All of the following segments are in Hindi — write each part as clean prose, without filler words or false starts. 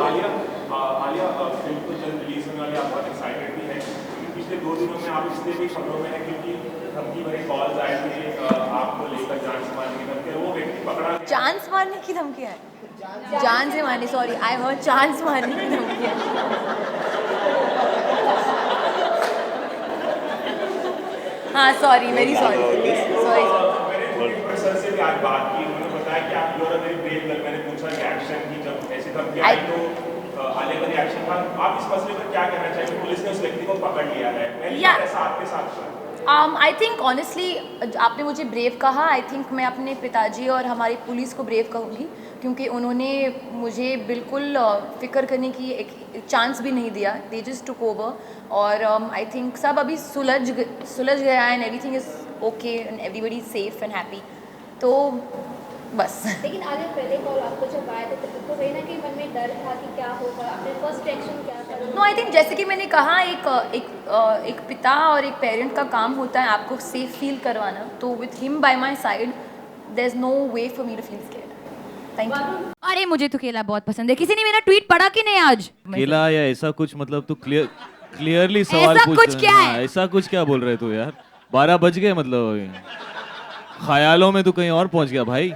आलिया फिल्म तो जल्द रिलीज होने वाली, आप बहुत एक्साइटेड भी हैं क्योंकि पिछले 2 दिनों में आप इसलिए भी खबरों में है क्योंकि धमकी भरे कॉल्स आए थे आपको लेकर जान से मारने की धमकी, वो व्यक्ति पकड़ा गया। चांस मारने की धमकी है? जान से मारने, सॉरी, आई हर्ड चांस मारने की धमकी है। हाँ सॉरी, वेरी सॉरी, सॉरी। मैंने सर से भी आज बात की, उन्होंने बताया कि आप you are a very brave girl. मैंने पूछा रिएक्शन की, जब ऐसी धमकी आई तो आलिया का रिएक्शन था। आप इस मसले पर क्या कहना चाहेंगे? पुलिस ने उस व्यक्ति को पकड़ लिया है, ऐसा आपके साथ हुआ? आई थिंक ऑनेस्टली आपने मुझे ब्रेव कहा, आई थिंक मैं अपने पिताजी और हमारी पुलिस को ब्रेव कहूँगी क्योंकि उन्होंने मुझे बिल्कुल फिक्र करने की एक चांस भी नहीं दिया। दे जस्ट टुक ओवर और आई थिंक सब अभी सुलझ गया है and everything is okay and everybody is safe and happy, तो बस। लेकिन आगे पहले कॉल आपको जब आया था तो कहीं ना कहीं मन में डर था कि क्या होगा, आपने फर्स्ट रिएक्शन क्या था? नो, आई थिंक जैसे कि मैंने कहा, एक पिता और एक पेरेंट का काम होता है आपको सेफ फील करवाना, तो with him by my side there is no way for me to feel scared. Thank you. अरे मुझे तो केला बहुत पसंद है। किसी ने मेरा ट्वीट पढ़ा कि नहीं आज? केला या ऐसा कुछ, मतलब तू क्लियरली सवाल ऐसा पूछ कुछ क्या है? ऐसा कुछ क्या बोल रहे तू यार? 12 बज गए, मतलब ख्यालों में तू कहीं और पहुंच गया भाई।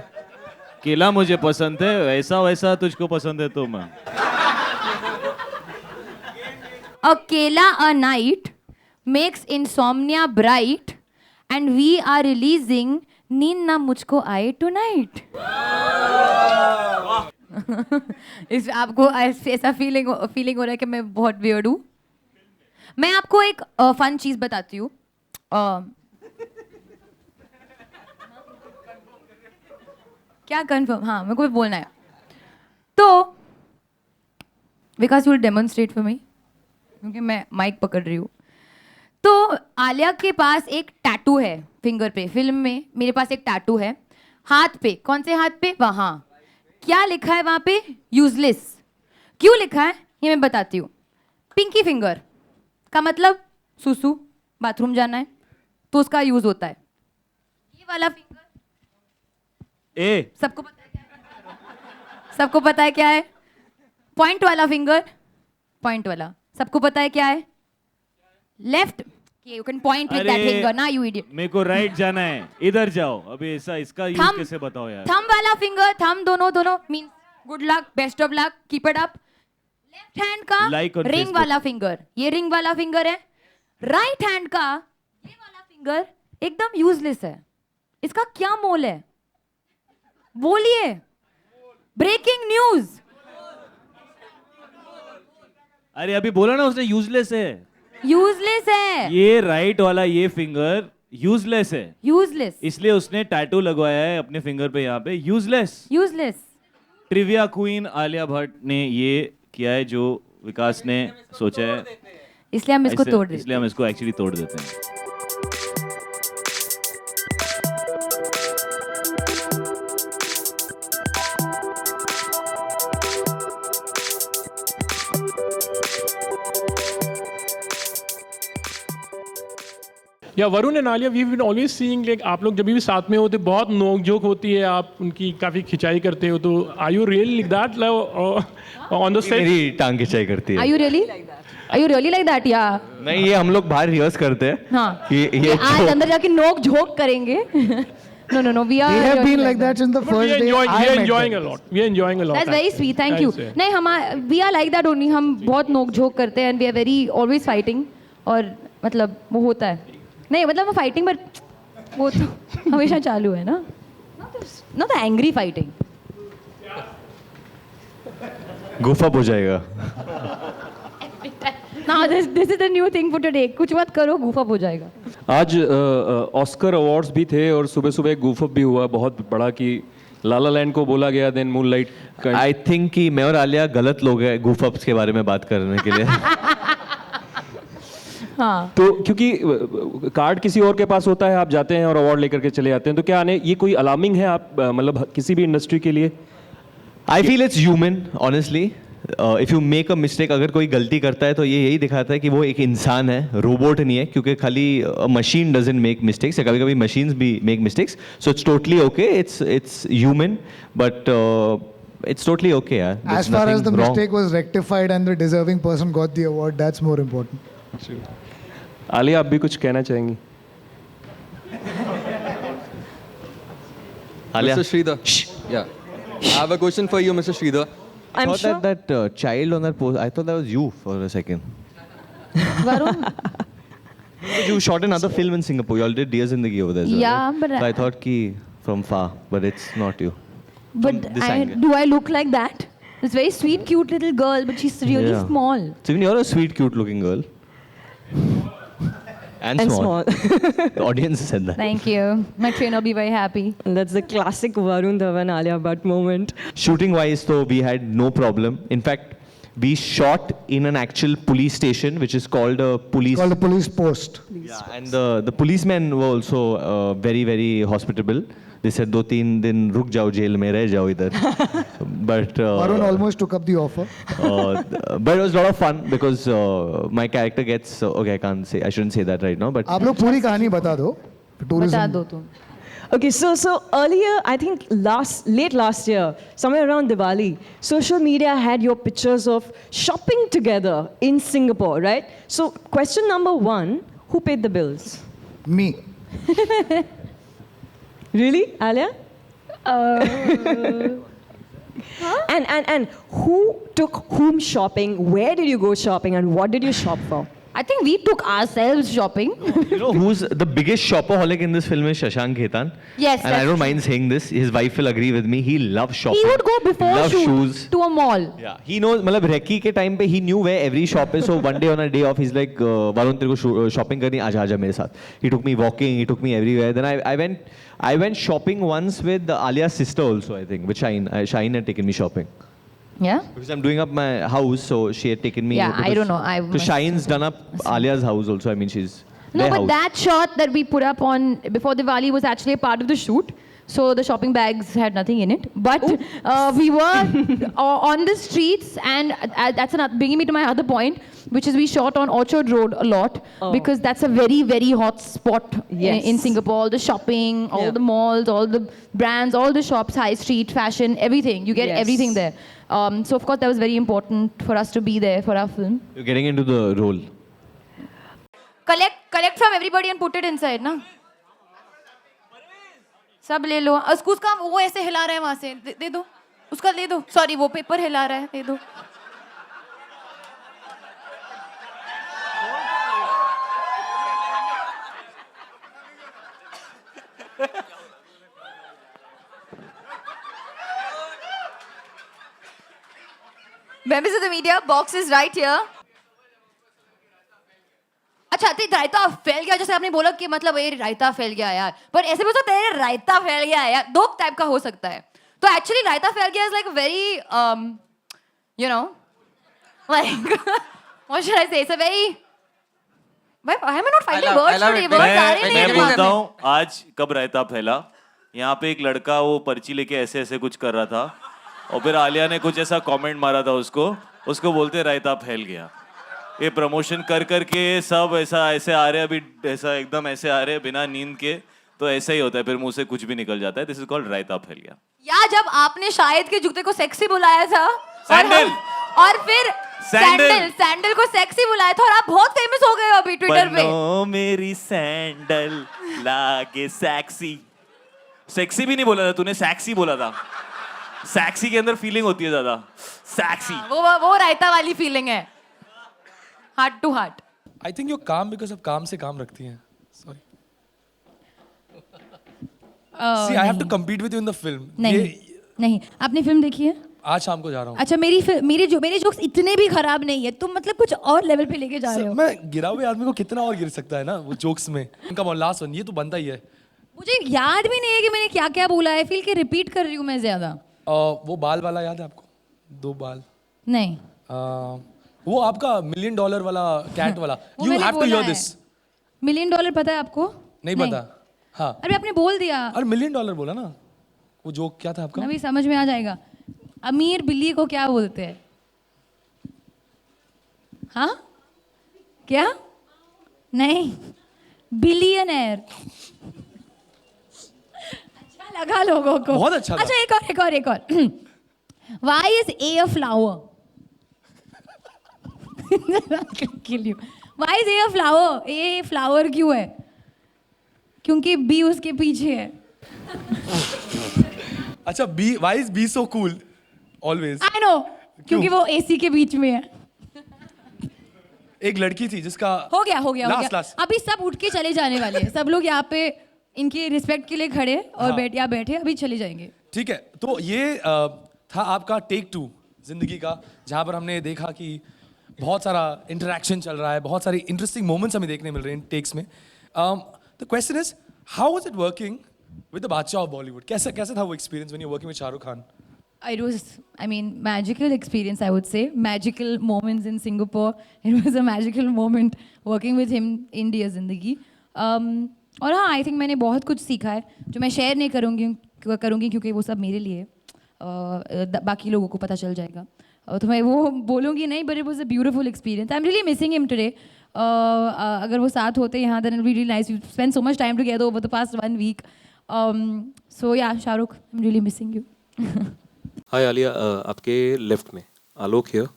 केला मुझे पसंद है, ऐसा वैसा तुझको पसंद है तो मैं। A kela a night makes insomnia bright and we are releasing नींद ना मुझको आए tonight। इस आपको ऐसा फीलिंग हो रहा है कि मैं बहुत वियर्ड हूँ। मैं आपको एक फन चीज बताती हूँ। क्या कंफर्म? हाँ, मेरे को भी बोलना है। तो विकास विल डेमोन्स्ट्रेट फॉर मी क्योंकि मैं माइक पकड़ रही हूँ। तो आलिया के पास एक टैटू है फिंगर पे। फिल्म में मेरे पास एक टैटू है हाथ पे। कौन से हाथ पे? वहाँ। क्या लिखा है वहाँ पे? यूजलेस। क्यों लिखा है ये मैं बताती हूँ। पिंकी फिंगर का मतलब सुसु, बाथरूम जाना है तो उसका यूज होता है। ये वाला फिंगर सबको पता है क्या है? सबको पता है क्या है? पॉइंट वाला फिंगर, पॉइंट वाला सबको पता है क्या है? Left. You can point with that finger ना, यू इडियट। मेरे को राइट जाना है, इधर जाओ। अभी ऐसा इसका यूज कैसे बताओ यार? थंब वाला फिंगर, थंब दोनों means good luck, best of luck, keep it up. Left hand का रिंग वाला फिंगर, ये रिंग वाला फिंगर है। राइट हैंड का ये वाला फिंगर एकदम यूजलेस है। इसका क्या मोल है? बोलिए। Breaking news. अरे अभी बोला ना उसने, यूजलेस है। यूजलेस है ये राइट वाला, ये फिंगर यूजलेस है। यूजलेस इसलिए उसने टैटू लगवाया है अपने फिंगर पे, यहाँ पे useless. Trivia queen Alia Bhatt ने ये किया है जो विकास ने सोचा है, इसलिए हम इसको तोड़ देते हैं। इसलिए हम इसको एक्चुअली तोड़ देते हैं। या Varun and Alia, we been always seeing like आप लोग जब भी साथ में होते बहुत नोक झोंक होती है, आप उनकी काफी खिंचाई करते हो, तो are you really like that on the set? मेरी टांग खिंचाई करती है। Are you really like that? Yeah. नहीं, ये हम लोग बाहर रिहर्स करते हैं। हाँ। कि ये आज अंदर जाके नोक झोंक करेंगे। No. We are. We have been like that since the first day. We are enjoying a lot. We are enjoying a lot. That's very sweet. Thank you. नहीं, we are like that only. हम बहुत नोक झोंक करते हैं and we are very always fighting. और मतलब वो होता है। नहीं मतलब वो फाइटिंग पर वो तो हमेशा चालू है ना। Not the angry fighting. गुफा हो जाएगा। Now this is the new thing for today. कुछ मत करो, गूफ अप हो जाएगा। आज ऑस्कर अवार्ड्स भी थे और सुबह सुबह एक गूफ अप भी हुआ बहुत बड़ा कि लाला लैंड को बोला गया, देन मूनलाइट। आई थिंक कि मैं और आलिया गलत लोग हैं गूफ अप्स के बारे में बात करने के लिए। हाँ। तो क्योंकि कार्ड किसी और के पास होता है, आप जाते हैं और अवार्ड लेकर के चले आते हैं, तो क्या आने ये कोई अलार्मिंग है आप मतलब किसी भी इंडस्ट्री के लिए? I feel it's human honestly. If you make a mistake, अगर कोई गलती करता है तो ये यही दिखाता है कि वो एक इंसान है, रोबोट नहीं है, क्योंकि खाली मशीन डजंट मेक मिस्टेक्स, या कभी कभी मशीन्स भी make mistakes, so it's totally okay, it's human. But it's totally okay. Yeah. There's As far as the nothing wrong. mistake was rectified and the deserving person got the award, that's more important. Alia, आप भी कुछ कहना चाहेंगी? Alia, Mr. Sridhar. Yeah. I have a question for you, Mr. Sridhar. I thought that child on that post, I thought that was you for a second. Varun, You shot another film in Singapore. You all did Dear Zindagi over there. as well, Yeah, right? but So I thought ki from far, but it's not you. but this angle. do I look like that? This very sweet, cute little girl, but she's really Yeah. small. So even you're a sweet, cute-looking girl. And small. The audience said that. Thank you. My trainer will be very happy. That's the classic Varun Dhawan Alia Bhatt moment. Shooting wise, though, we had no problem. In fact, we shot in an actual police station, which is called a police. Called the police post. Yeah, and the policemen were also very, very hospitable. They said, 2-3 दिन रुक जाओ जेल में रह जाओ इधर. But Varun almost took up the offer. but it was a lot of fun because my character gets okay. I shouldn't say that right now. But आप लोग पूरी कहानी बता दो. बता Tourism. दो तुम. Okay, so earlier, I think late last year, somewhere around Diwali, social media had your pictures of shopping together in Singapore, right? So question number 1, who paid the bills? Me. Really, Alia? And who took whom shopping? Where did you go shopping? And what did you shop for? I think we took ourselves shopping. you know who's the biggest shopaholic in this film is Shashank Khaitan. Yes, And I that's don't mind saying this. His wife will agree with me. He loves shopping. He would go before Loves shoot shoes. to a mall. Yeah, he knows. मतलब रेकी के time पे he knew where every shop is. So one day on a day off, he's like, "Varun, तेरे को shopping करनी आजा आजा मेरे साथ." He took me walking. He took me everywhere. Then I went shopping once with Alia's sister also. I think with Shine. Shine had taken me shopping. Yeah? Because I'm doing up my house, so she had taken me. Yeah, I don't know. So Shine's done up Alia's house also. I mean, she's No, their but house. that shot that we put up on before Diwali was actually a part of the shoot. So the shopping bags had nothing in it. But we were on the streets, and that's bringing me to my other point, which is we shot on Orchard Road a lot because that's a very, very hot spot in Singapore. All the shopping, all the malls, all the brands, all the shops, high street, fashion, everything. You get everything there. So of course that was very important for us to be there for our film. You're getting into the role. Collect from everybody and put it inside, ना? सब ले लो. उसका वो ऐसे हिला रहा है वहाँ से. दे दो. उसका दे दो. Sorry, वो पेपर हिला रहा है. दे दो. Members of the media, box is right here. अच्छा तो रायता फैल गया जैसे आपने बोला कि मतलब ये रायता फैल गया यार पर ऐसे बोलो तेरे रायता फैल गया यार दो टाइप का हो सकता है तो एक्चुअली रायता फैल गया is like very you know like what should I say it's a very I am not finding words today बहुत सारे नहीं मैं हैं बोलता हूँ आज कब रायता फैला यहाँ पे एक लड़का वो पर्ची लेके ऐसे ऐसे कुछ कर रहा था और फिर आलिया ने कुछ ऐसा कमेंट मारा था उसको बोलते रायता फैल गया ये प्रमोशन कर करके सब ऐसा ऐसे आ रहे अभी ऐसा एकदम ऐसे आ रहे बिना नींद के तो ऐसा ही होता है फिर मुंह से कुछ भी निकल जाता है दिस इज कॉल्ड रायता फैल गया या जब आपने शायद के जूते को सेक्सी बुलाया था सैंडल और फिर सैंडल को सेक्सी बुलाया था और आप बहुत फेमस हो गए हो अभी ट्विटर पे बनो मेरी सैंडल लागे सेक्सी भी नहीं बोला था तूने सैक्सी बोला था सैक्सी के अंदर फीलिंग होती है ज्यादा सैक्सी वो रायता वाली फीलिंग है heart to heart I think you काम बिकॉज अब काम से काम रखती हैं sorry see I have to compete with you in the film नहीं आपने फिल्म देखी है आज शाम को जा रहा हूँ अच्छा मेरे जोक्स इतने भी खराब नहीं है तुम मतलब कुछ और लेवल पे लेके जा रहे हो मैं गिरा हुए आदमी को कितना और गिर सकता है ना वो जोक्स में इनका लास्ट वन ये तो बनता ही है मुझे याद भी नहीं है कि मैंने क्या क्या बोला है फील के रिपीट कर रही हूँ मैं ज्यादा वो बाल वाला याद है आपको 2 बाल नहीं वो आपका $1 million वाला कैट वाला you have to hear this $1 million पता है आपको नहीं पता हाँ अरे आपने बोल दिया और $1 million बोला ना वो जोक क्या था आपका अभी समझ में आ जाएगा अमीर बिल्ली को क्या बोलते हैं हाँ क्या नहीं बिलियनर अच्छा लगा लोगों को बहुत अच्छा अच्छा एक और Why is A a flower? Kill you. Why is A a flower? A flower क्यों है? क्योंकि B उसके पीछे है. अच्छा B why is B so cool always? I know. क्योंकि वो AC के बीच में है. एक लड़की थी जिसका हो गया. Last. अभी सब उठ के चले जाने वाले हैं. सब लोग यहाँ पे इनके रिस्पेक्ट के लिए खड़े और यहाँ बैठे अभी चले जाएंगे. ठीक है, तो ये था आपका टेक 2 जिंदगी का, जहाँ पर हमने देखा कि बहुत सारा इंटरेक्शन चल रहा है, बहुत सारी इंटरेस्टिंग मोमेंट्स हमें देखने मिल रहे हैं टेक्स में. The question is how was it working with the बादशाह ऑफ बॉलीवुड? कैसा था वो experience when you working with Shahrukh Khan? It was, I mean, magical experience, I would say. Magical moments in Singapore. It was a magical moment working with him in Dear Zindagi. और हाँ, I think मैंने बहुत कुछ सीखा है जो मैं शेयर नहीं करूँगी क्योंकि वो सब मेरे लिए बाकी लोगों को पता चल जाएगा. तो मैं वो बोलूँगी नहीं, but it was a beautiful experience. I'm really missing him today. अगर वो साथ होते यहाँ, then it would be really nice. We spent so much time together over the past 1 week. So yeah, Shahrukh, I'm really missing you. हाय आलिया, आपके लेफ्ट में आलोक हियर.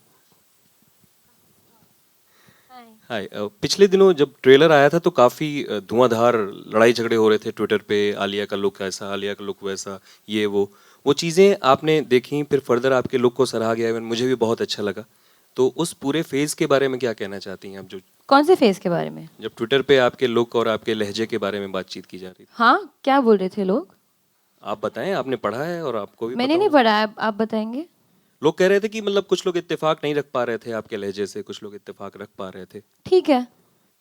हाय. पिछले दिनों जब ट्रेलर आया था तो काफ़ी धुआंधार लड़ाई झगड़े हो रहे थे ट्विटर पे. आलिया का लुक ऐसा, आलिया का लुक वैसा, ये वो चीज़ें आपने देखी. फिर फर्दर आपके लुक को सराहा गया, इवन मुझे भी बहुत अच्छा लगा. तो उस पूरे फेज़ के बारे में क्या कहना चाहती हैं आप? जो कौन से फेस के बारे में? जब ट्विटर पे आपके लुक और आपके लहजे के बारे में बातचीत की जा रही थी. हाँ, क्या बोल रहे थे लोग? आप बताएं, आपने पढ़ा है और आपको भी मैंने पता नहीं होगा. पढ़ा है, आप बताएंगे. लोग कह रहे थे कि मतलब कुछ लोग इत्तेफाक नहीं रख पा रहे थे आपके लहजे से, कुछ लोग इत्तेफाक रख पा रहे थे. ठीक है.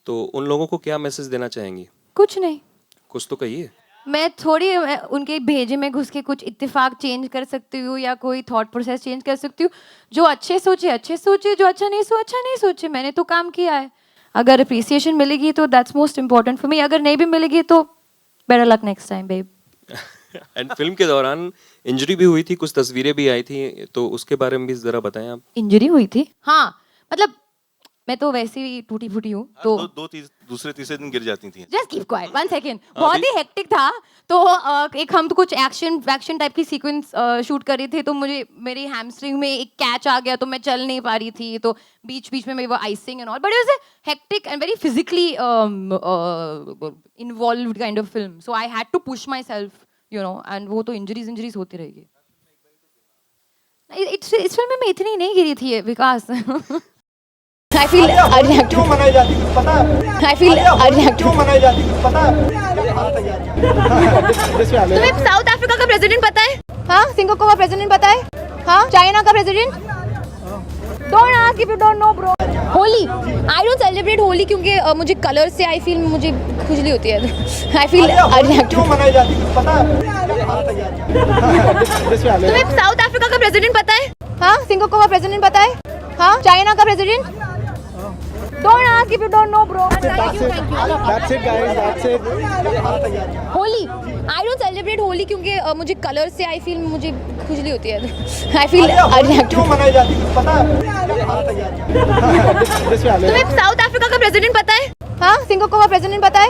तो उन लोगों को क्या मैसेज देना चाहेंगी? कुछ नहीं. कुछ तो कहिए. मैं थोड़ी उनके भेजे में घुस के कुछ इत्तेफाक चेंज कर सकती हूँ या कोई थॉट प्रोसेस चेंज कर सकती हूँ. जो अच्छे सोचे, जो अच्छा नहीं सोचे. मैंने तो काम किया है. अगर अप्रिसिएशन मिलेगी तो that's most important for me. अगर नहीं भी मिलेगी तो better luck next time babe. And film के दौरान इंजरी भी हुई थी, कुछ तस्वीरें भी आई थी, तो उसके बारे में भी जरा बताएं आप. इंजरी हुई थी? हाँ, मतलब मैं तो वैसे ही टूटी फूटी हूँ. तो दूसरे तीसरे दिन गिर जाती थी. Just keep quiet 1 second. बहुत ही हेक्टिक था. तो एक हम तो कुछ एक्शन टाइप की सीक्वेंस शूट कर रहे थे. तो मेरी हैमस्ट्रिंग में एक कैच आ गया तो मैं चल नहीं पा रही थी. तो बीच में वो icing and all, but it was a hectic and very physically involved kind of film. So I had to push myself, you know. And वो तो इंजरीज होती रहेगी. इस फिल्म में इतनी नहीं गिरी थी विकास. I feel क्यों मनाई जाती है पता है? I feel क्यों मनाई जाती है पता है? तुम्हें साउथ अफ्रीका का प्रेसिडेंट पता है? हाँ, सिंगापुर का प्रेसिडेंट पता है? हाँ, चाइना का president? Don't ask if you don't know, bro. Holi, I don't celebrate Holi क्योंकि मुझे कलर से I feel मुझे खुजली होती है. I feel क्यों मनाई जाती है पता है? तुम्हें साउथ अफ्रीका का प्रेसिडेंट पता है? हाँ, सिंगापुर का प्रेसिडेंट पता है? हाँ, चाइना का president? Don't ask if you don't know, bro. That's it, guys. That's it. Holi, I don't celebrate Holi क्योंकि मुझे कलर से I feel मुझे खुजली होती है. I feel क्यों मनाई जाती है पता है? तुम्हें साउथ अफ्रीका का प्रेसिडेंट पता है? हाँ, सिंगापुर का प्रेसिडेंट पता है?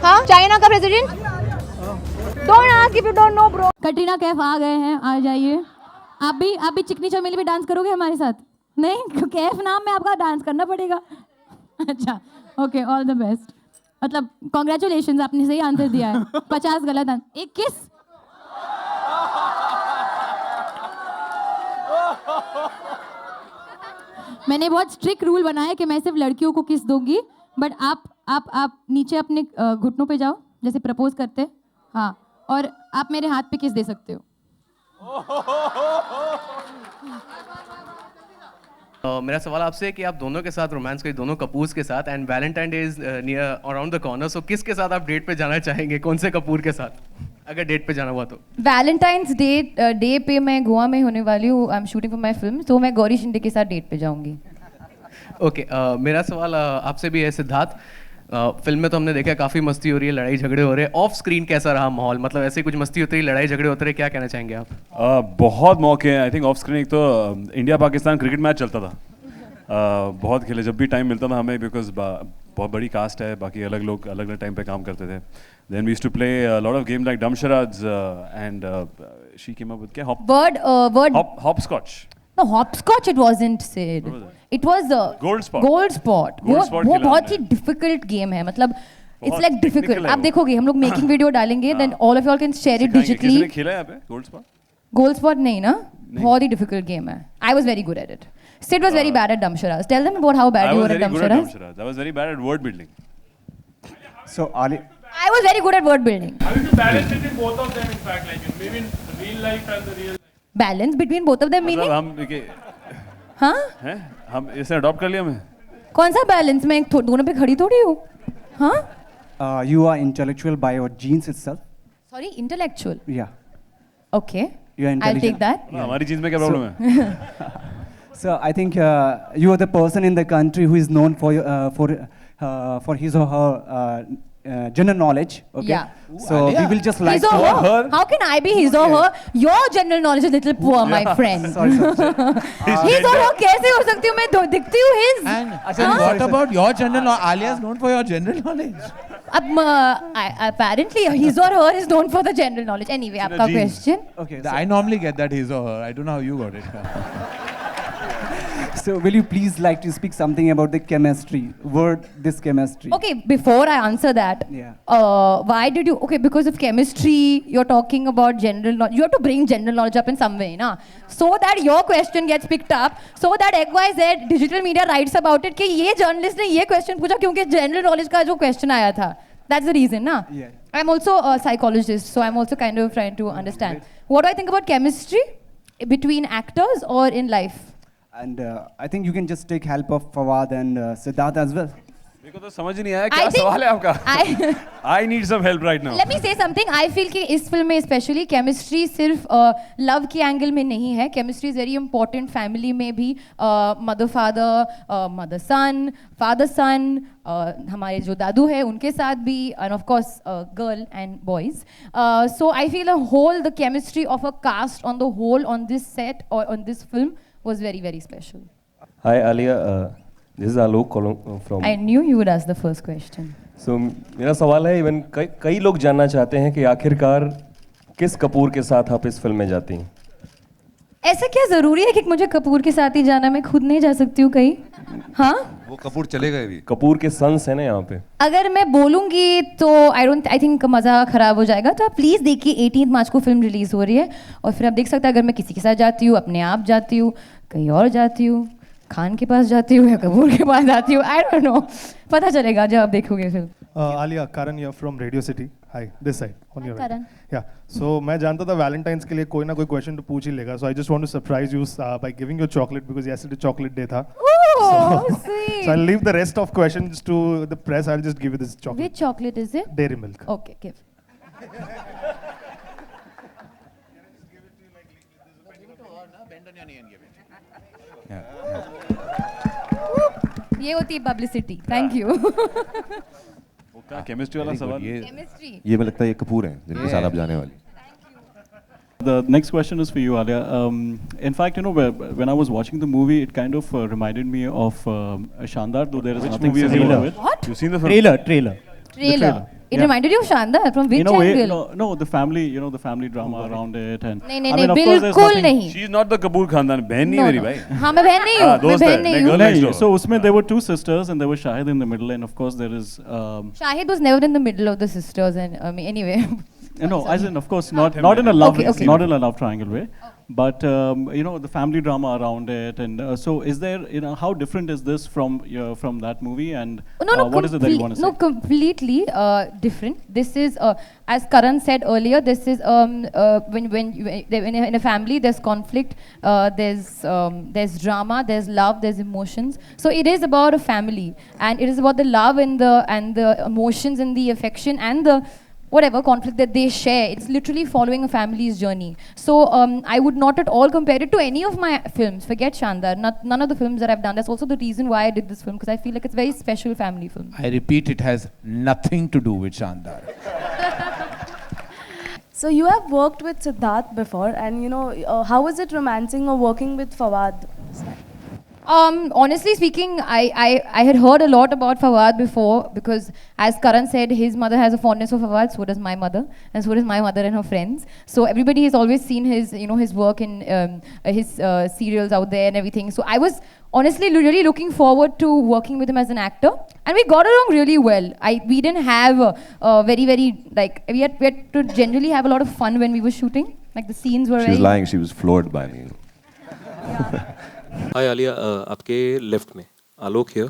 हाँ, चाइना का president? Don't ask if you don't know, bro. Katrina Kaif आ गए हैं, आ जाइए. आप भी चिकनी चमेली पे डांस करोगे हमारे साथ? नहीं, कैफ नाम में आपका डांस करना पड़ेगा. अच्छा, ओके, ऑल द बेस्ट. मतलब कॉन्ग्रेचुलेशंस, आपने सही आंसर दिया है. 50 गलत आंसर. एक किस. मैंने बहुत स्ट्रिक्ट रूल बनाया कि मैं सिर्फ लड़कियों को किस दूंगी. बट आप नीचे अपने घुटनों पे जाओ जैसे प्रपोज करते. हाँ, और आप मेरे हाथ पे किस दे सकते हो. मेरा सवाल आपसे है कि आप दोनों के साथ रोमांस करी, दोनों कपूर्स के साथ, and Valentine Day is near around the corner. So किसके साथ आप डेट पे जाना चाहेंगे? कौन से कपूर के साथ, अगर डेट पे जाना हुआ तो? वैलेंटाइंस डे पे मैं गोवा में होने वाली हूँ. I am shooting for my film. तो मैं गौरी शिंदे के साथ डेट पे जाऊँगी. ओके, मेरा सवाल आपसे भी है सिद्धार्थ. फिल्म में तो हमने देखा काफ़ी मस्ती हो रही है, लड़ाई झगड़े हो रहे हैं. ऑफ स्क्रीन कैसा रहा माहौल? मतलब ऐसे कुछ मस्ती होती रही, लड़ाई झगड़े होते रहे, क्या कहना चाहेंगे आप? बहुत मौके हैं. आई थिंक ऑफ स्क्रीन एक तो इंडिया पाकिस्तान क्रिकेट मैच चलता था. बहुत खेले, जब भी टाइम मिलता था हमें, बिकॉज बहुत बड़ी कास्ट है, बाकी अलग लोग अलग अलग टाइम पे काम करते थे. Then we used to play a lot of games like Dum Sharads, and she came up with word hopscotch. No, hopscotch it wasn't said. It was Gold Spot. Gold Spot. Gold Spot वो खेला बहुत ही हमने। difficult game है, मतलब it's बहुत like difficult. technical है आप वो। देखोगे, हम लोग making video डालेंगे, then all of you all can share it सिखाएंगे। digitally. किसी ने खेला है यहाँ पे Gold Spot? Gold Spot नहीं ना? बहुत ही difficult game है. I was very good at it. Sid was very bad at Dum Sharads. Tell them about how bad I you was were at very Dum good at Dum Sharads. Sharads. I was very bad at word building. So Ali, I was very good at word building. How to balance between both of them, in fact, like maybe in real life and the real. Balance between both of them meaning? मतलब हम के हाँ? हैं हम इसे अडॉप्ट कर लिया मैं कौन सा balance? मैं दोनों पे खड़ी थोड़ी हूँ. हाँ? you are intellectual by your genes itself. Sorry, intellectual. Yeah. Okay. You are I'll take intelligent. that. हमारी चीज में क्या प्रॉब्लम है So I think you are the person in the country who is known for his or her general knowledge. Okay. Yeah. So we will just like His or to her? How can I be his or her? Your general knowledge is little poor, my friend. Sorry. His or her कैसे हो सकती हूँ मैं? दिखती हूँ his. And what about your general knowledge? Alia is known for your general knowledge. Apparently his or her is known for the general knowledge. Anyway, आपका question. Okay. I normally get that his or her. I don't know how you got it. So will you please like to speak something about the chemistry? This chemistry. Okay, before I answer that, Yeah. Why did you? Okay, because of chemistry, you're talking about general knowledge. You have to bring general knowledge up in some way, na? So that your question gets picked up, so that XYZ digital media writes about it कि ये journalist ने ये question पूछा क्योंकि general knowledge का जो question आया था. That's the reason, na? Yeah. I'm also a psychologist, so I'm also kind of trying to understand. What do I think about chemistry between actors or in life? And I think you can just take help of Fawad and Siddharth as well. मेरे को तो समझ ही नहीं आया क्या सवाल है आपका I need some help right now. Let me say something. I feel कि इस फिल्म में स्पेशली केमिस्ट्री सिर्फ लव के एंगल में नहीं है. Chemistry is very important family में भी. Mother father, mother son, father son, हमारे जो दादू है उनके साथ भी, and of course girl and boys. So I feel a whole the chemistry of a cast on the whole on this set और on this film was very, very special. Hi Alia, this is Alok calling from. I knew you would ask the first question. So मेरा सवाल है, इवन कई लोग जानना चाहते हैं कि आखिरकार किस कपूर के साथ आप इस फिल्म में जाती हैं? ऐसा क्या जरूरी है कि मुझे कपूर के साथ ही जाना? मैं खुद नहीं जा सकती हूँ कहीं. हाँ? वो कपूर चलेगा अभी. कपूर के सन्स हैं ना यहाँ पे. अगर मैं बोलूँगी तो आई थिंक मज़ा ख़राब हो जाएगा. तो आप प्लीज़ देखिए 18 मार्च को फिल्म रिलीज़ हो रही है और फिर आप देख सकते हैं अगर मैं किसी के साथ जाती हूँ, अपने आप जाती हूँ, कहीं और जाती हूँ, खान के पास जाती हूँ या कपूर के पास जाती हूँ. I don't know. पता चलेगा जब आप देखोगे film. Alia, Karan here from Radio City. Hi, this side on your right. Karan. Yeah. So मैं जानता था Valentine's के लिए कोई ना कोई question तो पूछ ही लेगा. So I just want to surprise you by giving you chocolate because yesterday chocolate day था. Oh, sweet. So I'll leave the rest of questions to the press. I'll just give you this chocolate. Which chocolate is it? Dairy milk. Okay, give. ये होती है पब्लिसिटी. Thank you. क्या केमिस्ट्री वाला सवाल? केमिस्ट्री. ये मुझे लगता है ये कपूर हैं जिनके साथ आप जाने वाली. The next question is for you, Alia. In fact, you know, when I was watching the movie, it kind of reminded me of Shandar, though there is nothing similar to it. What? You've seen the film? Trailer. It reminded you of Shandar from which In a way, angle? no, the family, you know, the family drama around it, and नहीं I mean, of course, there's बिल्कुल nothing- नहीं. She is not the Kapoor खानदान. बहन नहीं No, मेरी no. भाई. हाँ मैं बहन नहीं हूँ. मैं दोस्त बहन है. नहीं मैं हूँ. girl next door. So उसमें there were two sisters and there was Shahid in the middle, and of course there is. Shahid was never in the middle of the sisters, and anyway. No, as in, of course, not in a love, Okay. not in a love triangle way, but you know, the family drama around it, and so is there, you know, how different is this from that movie, and what is it that you want to say? No, completely different. This is, as Karan said earlier, this is when in a family there's conflict, there's drama, there's love, there's emotions. So it is about a family, and it is about the love and the emotions and the affection and the whatever conflict that they share. It's literally following a family's journey. So I would not at all compare it to any of my films. Forget Shandar. None of the films that I've done. That's also the reason why I did this film, because I feel like it's a very special family film. I repeat, it has nothing to do with Shandar. So you have worked with Siddharth before, and you know, how was it romancing or working with Fawad? Honestly speaking, I had heard a lot about Fawad before because, as Karan said, his mother has a fondness for Fawad. So does my mother, and so does my mother and her friends. So everybody has always seen his, his work in his serials out there and everything. So I was honestly really looking forward to working with him as an actor, and we got along really well. We didn't have very like we had to generally have a lot of fun when we were shooting. Like the scenes were. She was lying. She was floored by me. हाय आलिया, आपके लेफ्ट में आलोक हियर।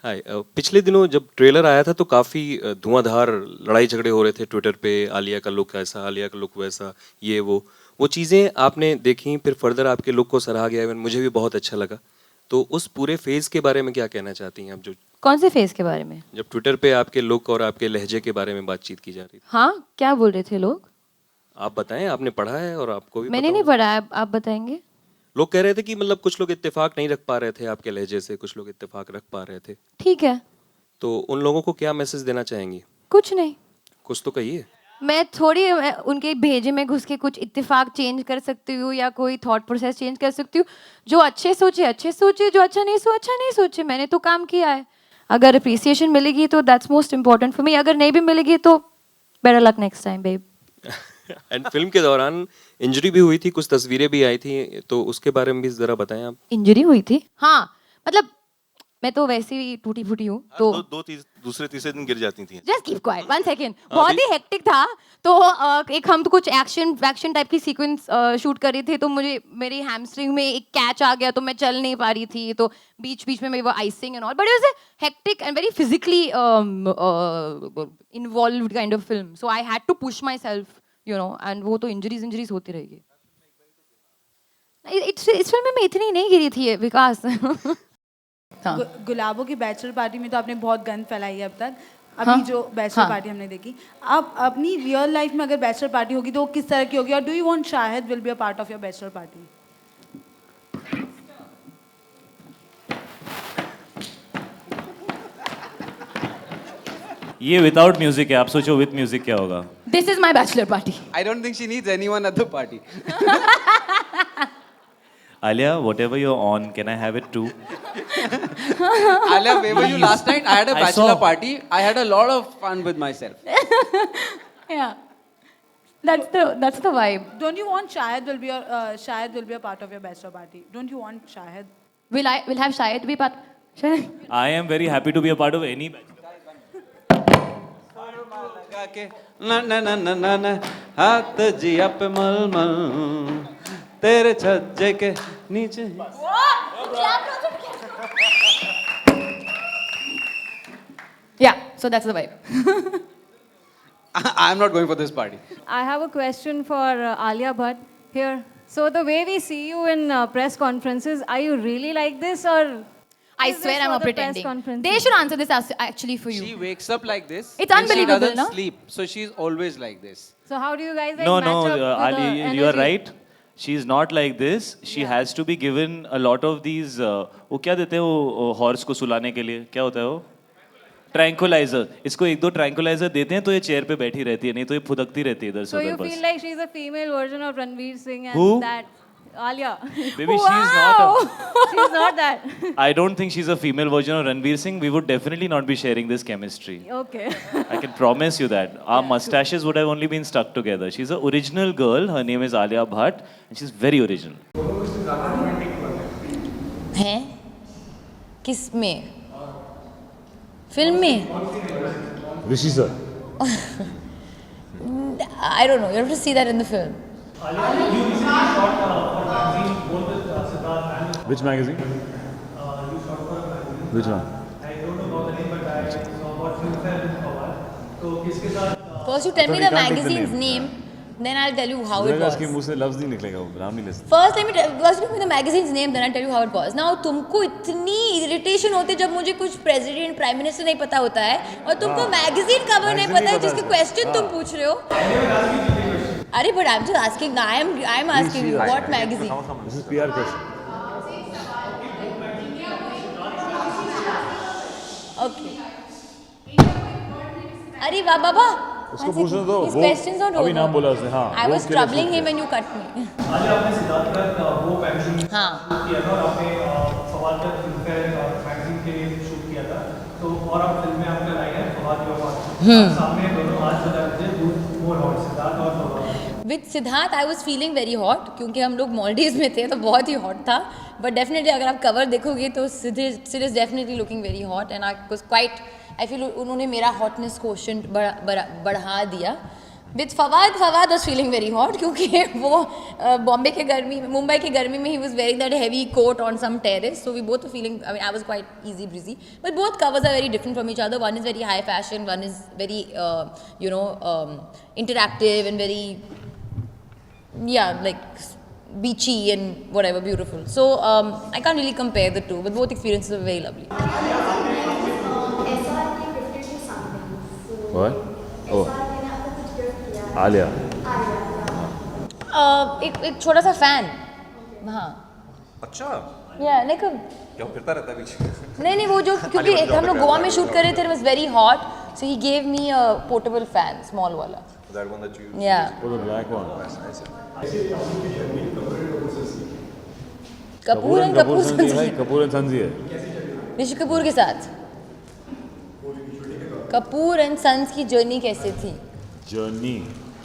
हाय, पिछले दिनों जब ट्रेलर आया था तो काफ़ी धुआंधार लड़ाई झगड़े हो रहे थे ट्विटर पे, आलिया का लुक ऐसा, आलिया का लुक वैसा, ये वो चीज़ें आपने देखी, फिर फर्दर आपके लुक को सराहा गया, इवन मुझे भी बहुत अच्छा लगा। तो उस पूरे फेज़ के बारे में क्या कहना चाहती हैं आप? जो कौन से फेज़ के बारे में? जब ट्विटर पे आपके लुक और आपके लहजे के बारे में बातचीत की जा रही थी। हाँ, क्या बोल रहे थे लोग? आप बताएं, आपने पढ़ा है और आपको भी मैंने नहीं पढ़ा है, आप बताएंगे। लोग कह रहे थे कि मतलब कुछ लोग इत्तेफाक नहीं रख पा रहे थे आपके लहजे से, कुछ लोग इत्तेफाक रख पा रहे थे। ठीक है, तो उन लोगों को क्या मैसेज देना चाहेंगी? कुछ नहीं, कुछ तो कहिए। मैं थोड़ी उनके भेजे में घुस के कुछ इत्तेफाक चेंज कर सकती हूँ या कोई थॉट प्रोसेस चेंज कर सकती हूँ। जो अच्छे सोचे, जो अच्छा नहीं सोचे। मैंने तो काम किया है। अगर अप्रिसिएशन मिलेगी तो that's most important for me. अगर नहीं भी मिलेगी तो better luck next time babe. And film के दौरान इंजरी भी हुई थी, कुछ तस्वीरें भी आई थी, तो उसके बारे में भी जरा बताएं आप। इंजरी हुई थी? हाँ, मतलब मैं तो वैसे ही टूटी फूटी हूँ। तो दूसरे तीसरे दिन गिर जाती थी। Just keep quiet, 1 second. बहुत ही हेक्टिक था। तो एक हम तो कुछ एक्शन टाइप की सीक्वेंस शूट कर रहे थे, तो मेरी हैमस्ट्रिंग में एक कैच आ गया, तो मैं चल नहीं पा रही थी। तो बीच में मेरी वो icing and all, but it was a hectic and very physically involved kind of film. So I had to push myself, and वो तो इंजरीज होती रहेगी। इस फिल्म में इतनी नहीं गिरी थी विकास। गुलाबों की बैचलर पार्टी में तो आपने बहुत गंद फैलाई है अब तक। अभी जो बैचलर पार्टी हमने देखी, अब अपनी रियल लाइफ में अगर बैचलर पार्टी होगी तो किस तरह की होगी, और do you want Shahid will be a part of your bachelor party? ये विदाउट म्यूजिक है, आप सोचो विद म्यूजिक क्या होगा। This is my bachelor party. I don't think she needs anyone at the party. Alia, whatever you're on, can I have it too? Alia, where were you last night? I had a bachelor party. I had a lot of fun with myself. Yeah, that's the vibe. Don't you want Shahid will be a part of your bachelor party? Don't you want Shahid? Will have Shahid be part? Shahid? I am very happy to be a part of any bachelor. ना हाथ जिया पे मलमल तेरे छज्जे के नीचे। Yeah, so that's the vibe. I'm not going for this party. I have a question for Alia Bhatt here. So the way we see you in press conferences, are you really like this, or I swear I'm not pretending. They should answer this actually for you. She wakes up like this. It's unbelievable, she doesn't no? sleep, so she's always like this. So how do you guys like No, match up with Ali, the energy? you are right. She's not like this. She has to be given a lot of these. वो क्या देते हैं वो हॉर्स को सुलाने के लिए? क्या होता है वो? ट्रैंकुलाइजर। इसको 1-2 ट्रैंकुलाइजर देते हैं तो ये चेयर पे बैठी रहती है, नहीं तो ये फुदकती रहती है इधर से So उधर you बस। feel like she's a female version of Ranveer Singh and Who? that Alia. Baby, she's not. She's not that. I don't think she's a female version of Ranveer Singh. We would definitely not be sharing this chemistry. Okay. I can promise you that. Our mustaches would have only been stuck together. She's an original girl. Her name is Alia Bhatt, and she's very original. हैं? किस में? फिल्म में? ऋषि sir. I don't know. You have to see that in the film. Which magazine? Which one? First, you tell me the magazine's name, then I'll tell you how it was. उसके मुंह से लफ्ज नहीं निकलेगा, वो नाम नहीं ले सकते। First, tell me the magazine's name, then I'll tell you how it was. Now, तुमको इतनी irritation होती है जब मुझे कुछ president, prime minister नहीं पता होता है, और तुमको magazine cover नहीं पता है जिसके question तुम पूछ रहे हो। अरे, but I'm just asking. I'm asking you what magazine? This is PR question. Okay. अरे वाह बाबा। उसको पूछने दो। His questions are over. अभी नाम बोला उसने, हाँ। I was troubling him when you cut me. आज आपने सिद्धार्थ का वो हाँ किया था और आपने फवाद का फिल्मफेयर मैगजीन के लिए शूट किया था तो और आप फिल्म में आपका लाइन है फवाद योर हॉट सामने दोनों आज बता दीजिए मोर हॉट सिद्धार्थ और Fawad with Siddharth I was feeling very hot क्योंकि हम लोग मॉलडीव्स में थे तो बहुत ही हॉट था बट डेफिनेटली अगर आप कवर देखोगे तो Sid is definitely looking very hot and I was quite I feel उन्होंने मेरा हॉटनेस क्वोशंट बढ़ा दिया with Fawad was feeling very hot क्योंकि वो बॉम्बे के गर्मी में मुंबई की गर्मी में ही was wearing that heavy coat on some terrace so we both feeling I was quite easy breezy but both covers are very different from each other one is very high fashion one is very you know interactive and very yeah, like beachy and whatever, beautiful. So I can't really compare the two, but both experiences are very lovely. What? Oh. Alia. एक छोटा सा फैन हाँ अच्छा या लाइक क्या फिरता रहता है बीच नहीं वो जो क्योंकि हम लोग गोवा में शूट कर रहे थे it was very hot so he gave me a portable fan small वाला that one that you used? Yeah. Oh, the black one. Kapoor and Kapoor Kapoor and sons है ऋषि कपूर के साथ कपूर एंड सन्स की जर्नी कैसे थी journey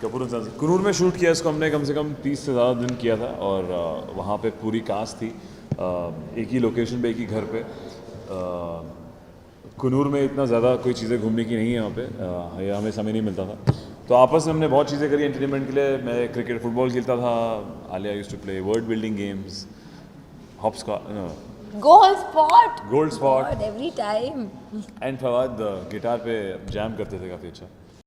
Kapoor and sons Coonoor में शूट किया इसको हमने कम से कम 30 से ज़्यादा दिन किया था और वहाँ पे पूरी कास्ट थी एक ही लोकेशन पे एक ही घर पे कुनूर में इतना ज़्यादा कोई चीज़ें घूमने की नहीं है वहाँ पे हमें समय नहीं मिलता था तो आपस में हमने बहुत चीज़ें करी एंटरटेनमेंट के लिए मैं क्रिकेट फुटबॉल खेलता था Alia used to play word building games hop gold spot every every time and Fawad guitar पे जैम करते थे काफ़ी अच्छा